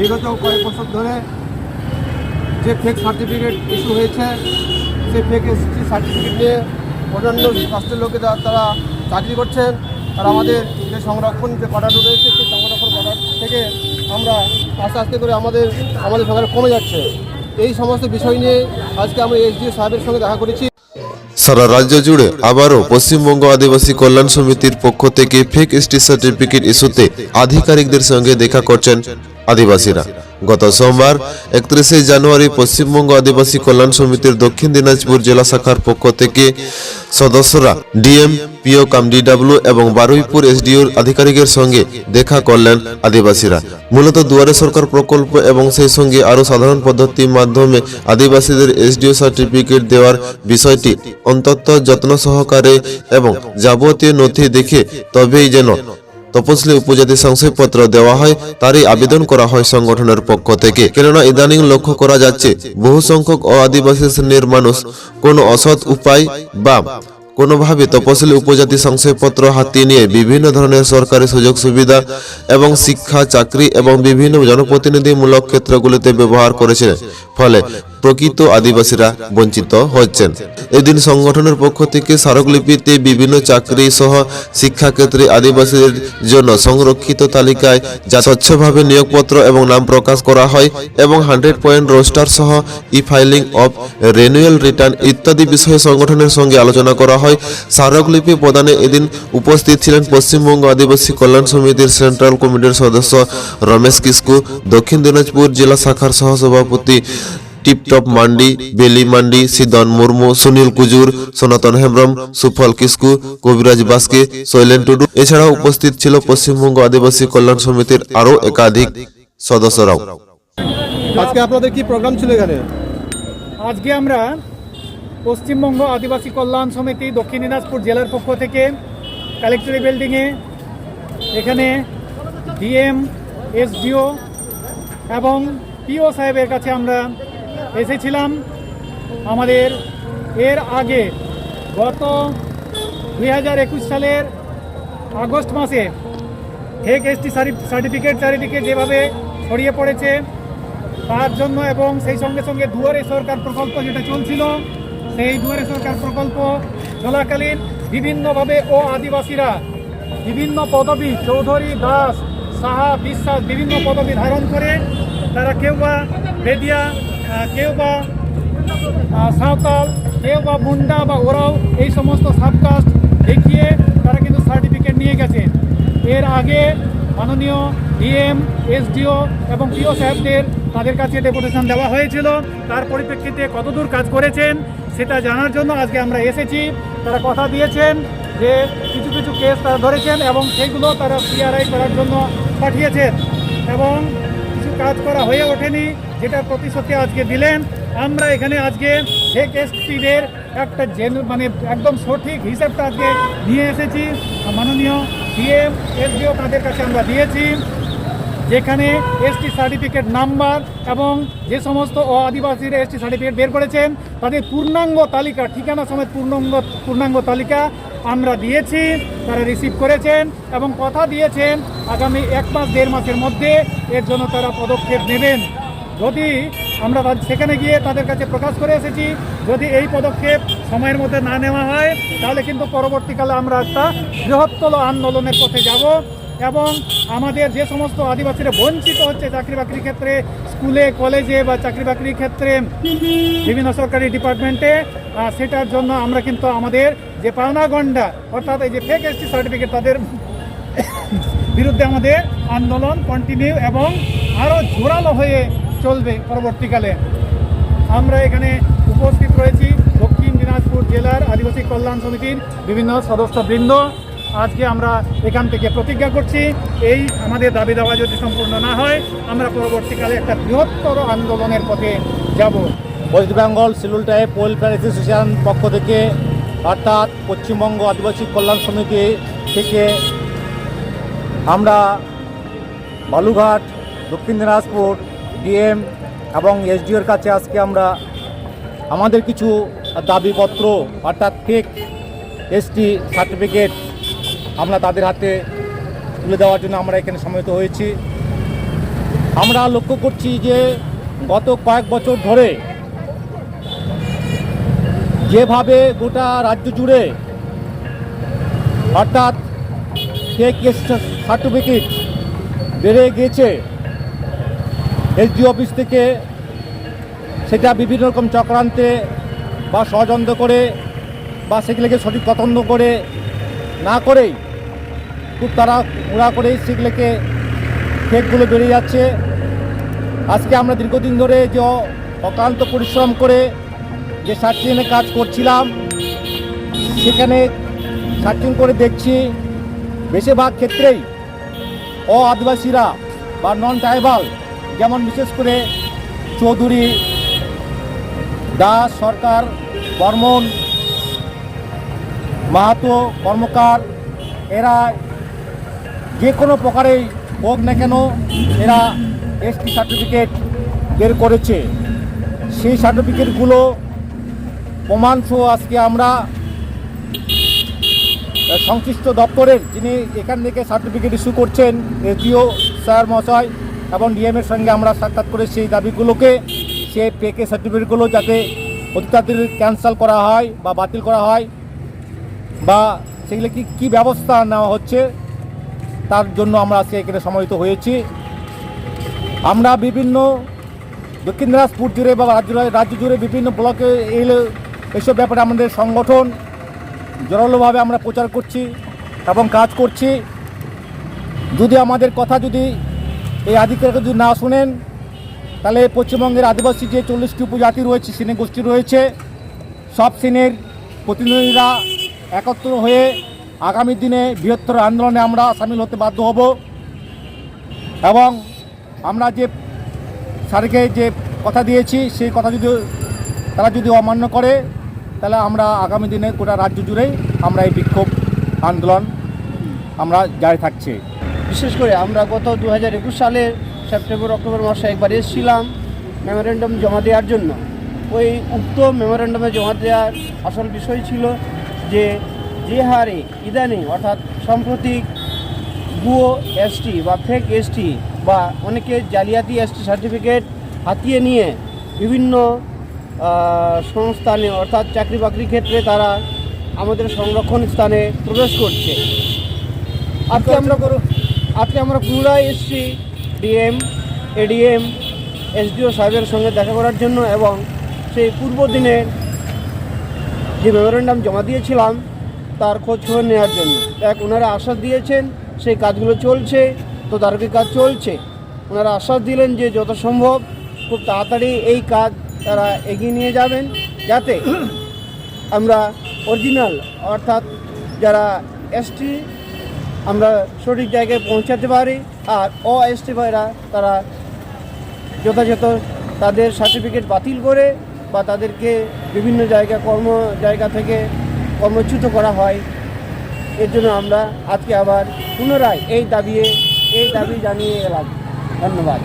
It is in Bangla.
বিগত কয়েক বছর ধরে যে ফেক সার্টিফিকেট ইস্যু হয়েছে, সেই ফেক এসটি সার্টিফিকেট নিয়ে অন্যান্য রাষ্ট্রের লোকেরা তারা চাকরি করছেন। তারা আমাদের যে সংরক্ষণ যে কোয়ার্টার রয়েছে, সেই সংরক্ষণ কোয়ার্টার থেকে আমরা আস্তে আস্তে করে আমাদের সংখ্যা কমে যাচ্ছে। এই সমস্ত বিষয় নিয়ে আজকে আমরা এসডিও সাহেবের সঙ্গে দেখা করেছি। সারা রাজ্য জুড়ে আবারও পশ্চিমবঙ্গ আদিবাসী কল্যাণ সমিতির পক্ষ থেকে ফেক এসটি সার্টিফিকেট ইস্যুতে আধিকারিকদের সঙ্গে দেখা করছেন আদিবাসীরা। গত সোমবার 31শে জানুয়ারি পশ্চিমবঙ্গ আদিবাসী কল্যাণ সমিতির দক্ষিণ দিনাজপুর জেলা শাখার পক্ষ থেকে সদস্যরা ডিএম, পিও কাম ডিডব্লিউ এবং বারুইপুর এসডিওর আধিকারিকের সঙ্গে দেখা করলেন আদিবাসীরা। মূলত দুয়ারে সরকার প্রকল্প এবং সেই সঙ্গে আরও সাধারণ পদ্ধতির মাধ্যমে আদিবাসীদের এসডিও সার্টিফিকেট দেওয়ার বিষয়টি অন্তত যত্ন সহকারে এবং যাবতীয় নথি দেখে তবেই যেন তপশিলি উপজাতি শংসাপত্র দেওয়া হয় তারই আবেদন করা হয় সংগঠনের পক্ষ থেকে। কেননা ইদানিং লক্ষ্য করা যাচ্ছে বহু সংখ্যক আদিবাসী শ্রেণীর মানুষ কোনো অসৎ উপায় বা কোনোভাবে তপশিলি উপজাতি শংসাপত্র হাতিয়ে নিয়ে বিভিন্ন ধরনের সরকারি সুযোগ সুবিধা এবং শিক্ষা, চাকরি এবং বিভিন্ন জনপ্রতিনিধিমূলক ক্ষেত্রগুলিতে ব্যবহার করেছে, ফলে প্রকৃত আদিবাসীরা বঞ্চিত হচ্ছেন। এদিন সংগঠনের পক্ষ থেকে স্মারকলিপিতে বিভিন্ন চাকরি সহ শিক্ষাক্ষেত্রে আদিবাসীদের জন্য সংরক্ষিত তালিকায় যা স্বচ্ছভাবে নিয়োগপত্র এবং নাম প্রকাশ করা হয় এবং 100 পয়েন্ট রোস্টার সহ e filing of renewal return ইত্যাদি বিষয়ে সংগঠনের সঙ্গে আলোচনা করা হয়। স্মারকলিপি প্রদানে এদিন উপস্থিত ছিলেন পশ্চিমবঙ্গ আদিবাসী কল্যাণ সমিতির সেন্ট্রাল কমিটির সদস্য রমেশ কিস্কু, দক্ষিণ দিনাজপুর জেলা শাখার সহসভাপতি টিপটপ মান্ডি, বেলি মান্ডি, সিদন মুর্মু, সুনীল কুজুর, সনাতন হেমব্রম, সুফল কিস্কু, কবিরাজ বাস্কে, শৈলেন টুডু। এছাড়াও উপস্থিত ছিল পশ্চিমবঙ্গ আদিবাসী কল্যাণ সমিতির আরও একাধিক সদস্যরাও। আজকে আপনাদের কি প্রোগ্রাম ছিল এখানে? আজকে আমরা পশ্চিমবঙ্গ আদিবাসী কল্যাণ সমিতি দক্ষিণ দিনাজপুর জেলার পক্ষ থেকে কালেক্টরি বিল্ডিংয়ে এখানে ডিএম, এসডিও এবং পিও সাহেবের কাছে আমরা এসেছিলাম। আমাদের এর আগে গত 2021 সালের আগস্ট মাসে ফেক এসটি সার্টিফিকেট চারিদিকে যেভাবে ছড়িয়ে পড়েছে তার জন্য এবং সেই সঙ্গে সঙ্গে দুয়ারে সরকার প্রকল্প যেটা চলছিল, সেই দুয়ারে সরকার প্রকল্প চলাকালীন বিভিন্নভাবে আদিবাসীরা বিভিন্ন পদবি, চৌধুরী, দাস, সাহা, বিশ্বাস বিভিন্ন পদবি ধারণ করে তারা কেউ বা বেদিয়া, কেউ বা সাঁওতাল, কেউ বা মুন্ডা বা ওরাও এই সমস্ত সাবকাস্ট দেখিয়ে তারা কিন্তু সার্টিফিকেট নিয়ে গেছে। এর আগে মাননীয় ডিএম, এসডিও এবং পিও সাহেবদের তাদের কাছে ডেপুটেশন দেওয়া হয়েছিল। তার পরিপ্রেক্ষিতে কতদূর কাজ করেছেন সেটা জানার জন্য আজকে আমরা এসেছি। তারা কথা দিয়েছেন যে কিছু কিছু কেস তারা ধরেছেন এবং সেইগুলো তারা পিআরআই করার জন্য পাঠিয়েছেন এবং কিছু কাজ করা হয়ে ওঠেনি, যেটার প্রতিশ্রুতি আজকে দিলেন। আমরা এখানে আজকে ফেক এসটিদের একটা মানে একদম সঠিক হিসাবটা আজকে নিয়ে এসেছি। মাননীয় ডিএম, এসডিও তাদের কাছে আমরা দিয়েছি, যেখানে এসটি সার্টিফিকেট নাম্বার এবং যে সমস্ত আদিবাসীরা এসটি সার্টিফিকেট বের করেছেন তাদের পূর্ণাঙ্গ তালিকা, ঠিকানা সমেত পূর্ণাঙ্গ তালিকা আমরা দিয়েছি। তারা রিসিভ করেছেন এবং কথা দিয়েছেন আগামী 1 মাস 1.5 মাসের মধ্যে এর জন্য তারা পদক্ষেপ নেবেন। যদি আমরা সেখানে গিয়ে তাদের কাছে প্রকাশ করে এসেছি, যদি এই পদক্ষেপ সময়ের মধ্যে না নেওয়া হয় তাহলে কিন্তু পরবর্তীকালে আমরা একটা বৃহত্তর আন্দোলনের পথে যাব এবং আমাদের যে সমস্ত আদিবাসীরা বঞ্চিত হচ্ছে চাকরি বাকরির ক্ষেত্রে, স্কুলে, কলেজে বা চাকরি বাকরির ক্ষেত্রে বিভিন্ন সরকারি ডিপার্টমেন্টে, সেটার জন্য আমরা কিন্তু আমাদের যে পাওনা গন্ডা অর্থাৎ এই যে ফেক এসটি সার্টিফিকেট তাদের বিরুদ্ধে আমাদের আন্দোলন কন্টিনিউ এবং আরও জোরালো হয়ে চলবে পরবর্তীকালে। আমরা এখানে উপস্থিত রয়েছি দক্ষিণ দিনাজপুর জেলার আদিবাসী কল্যাণ সমিতির বিভিন্ন সদস্যবৃন্দ। আজকে আমরা এখান থেকে প্রতিজ্ঞা করছি, এই আমাদের দাবি দাওয়া যদি সম্পূর্ণ না হয় আমরা পরবর্তীকালে একটা বৃহত্তর আন্দোলনের পথে যাব। West Bengal schedule tribe welfare association পক্ষ থেকে অর্থাৎ পশ্চিমবঙ্গ আদিবাসী কল্যাণ সমিতি থেকে আমরা বালুঘাট, দক্ষিণ দিনাজপুর ডিএম এবং এসডিওর কাছে আজকে আমরা আমাদের কিছু দাবিপত্র অর্থাৎ ফেক এসটি সার্টিফিকেট আমরা তাদের হাতে তুলে দেওয়ার জন্য আমরা এখানে সমবেত হয়েছি। আমরা লক্ষ্য করছি যে গত কয়েক বছর ধরে যেভাবে গোটা রাজ্য জুড়ে অর্থাৎ ফেক সার্টিফিকেট বেড়ে গিয়েছে, এসডি অফিস থেকে সেটা বিভিন্ন রকম চক্রান্তে বা ষড়যন্ত্র করে বা সেগুলোকে সঠিক তদন্ত করে না করেই খুব তাড়াহুড়া করেই সেগুলোকে ফেকগুলো বেড়ে যাচ্ছে। আজকে আমরা দীর্ঘদিন ধরে যে অক্লান্ত পরিশ্রম করে যে সার্চিংয়ের কাজ করছিলাম, সেখানে সার্চিং করে দেখছি বেশিরভাগ ক্ষেত্রেই আদিবাসীরা বা নন ট্রাইবাল, যেমন বিশেষ করে চৌধুরী, দাস, সরকার, বর্মন, মাহাতো, কর্মকার, এরা যে কোনো প্রকারেই হোক না কেন এরা এসটি সার্টিফিকেট বের করেছে। সেই সার্টিফিকেটগুলো প্রমাণসহ আজকে আমরা সংশ্লিষ্ট দপ্তরের যিনি এখান থেকে সার্টিফিকেট ইস্যু করছেন এসডিও স্যার মহাশয় এবং ডিএমের সঙ্গে আমরা সাক্ষাৎ করে সেই দাবিগুলোকে, সেই পেকে সার্টিফিকেটগুলো যাতে অতি তাড়াতাড়ি ক্যান্সেল করা হয় বা বাতিল করা হয় বা সেগুলো কী ব্যবস্থা নেওয়া হচ্ছে তার জন্য আমরা আজকে এখানে সমাবেত হয়েছি। আমরা বিভিন্ন দক্ষিণ দিনাজপুর জুড়ে বা রাজ্য জুড়ে বিভিন্ন ব্লকে এইসব ব্যাপারে আমাদের সংগঠন জোরালোভাবে আমরা প্রচার করছি এবং কাজ করছি। যদি আমাদের কথা যদি এই আধিকারিকরা যদি না শোনেন, তাহলে পশ্চিমবঙ্গের আদিবাসী যে 40টি উপজাতি রয়েছে, শ্রেণী গোষ্ঠী রয়েছে, সব শ্রেণীর প্রতিনিধিরা একত্র হয়ে আগামী দিনে বৃহত্তর আন্দোলনে আমরা সামিল হতে বাধ্য হব এবং আমরা যে স্যারকে যে কথা দিয়েছি সেই কথা যদি তারা যদি অমান্য করে, তাহলে আমরা আগামী দিনে গোটা রাজ্য জুড়েই আমরা এই বিক্ষোভ আন্দোলন আমরা জারি থাকছে। বিশেষ করে আমরা গত 2021 সালের সেপ্টেম্বর অক্টোবর মাসে একবার এসেছিলাম মেমোরেন্ডাম জমা দেওয়ার জন্য। ওই উক্ত মেমোরেন্ডামে জমা দেওয়ার আসল বিষয় ছিল যে হারে ইদানিং অর্থাৎ সাম্প্রতিক ভুয়ো এসটি বা ফেক এসটি বা অনেকে জালিয়াতি এসটি সার্টিফিকেট হাতিয়ে নিয়ে বিভিন্ন সংস্থানে অর্থাৎ চাকরি বাকরি ক্ষেত্রে তারা আমাদের সংরক্ষণ স্থানে প্রবেশ করছে। আজকে আমরা পুনরায় এসেছি ডিএম, এডিএম, এসডিও সাহেবের সঙ্গে দেখা করার জন্য এবং সেই পূর্ব দিনের যে মেমোরেন্ডাম জমা দিয়েছিলাম তার খোঁজ খবর নেওয়ার জন্য। ওনারা আশ্বাস দিয়েছেন সেই কাজগুলো চলছে, তদারকি কাজ চলছে। ওনারা আশ্বাস দিলেন যে যত সম্ভব খুব তাড়াতাড়ি এই কাজ তারা এগিয়ে নিয়ে যাবেন, যাতে আমরা অরিজিনাল অর্থাৎ যারা এসটি আমরা সঠিক জায়গায় পৌঁছাতে পারি, আর এসটি ভাইরা তারা যথাযথ তাদের সার্টিফিকেট বাতিল করে বা তাদেরকে বিভিন্ন জায়গা থেকে কর্মচ্যুত করা হয়। এর জন্য আমরা আজকে আবার পুনরায় এই দাবি জানিয়ে এলাম। ধন্যবাদ।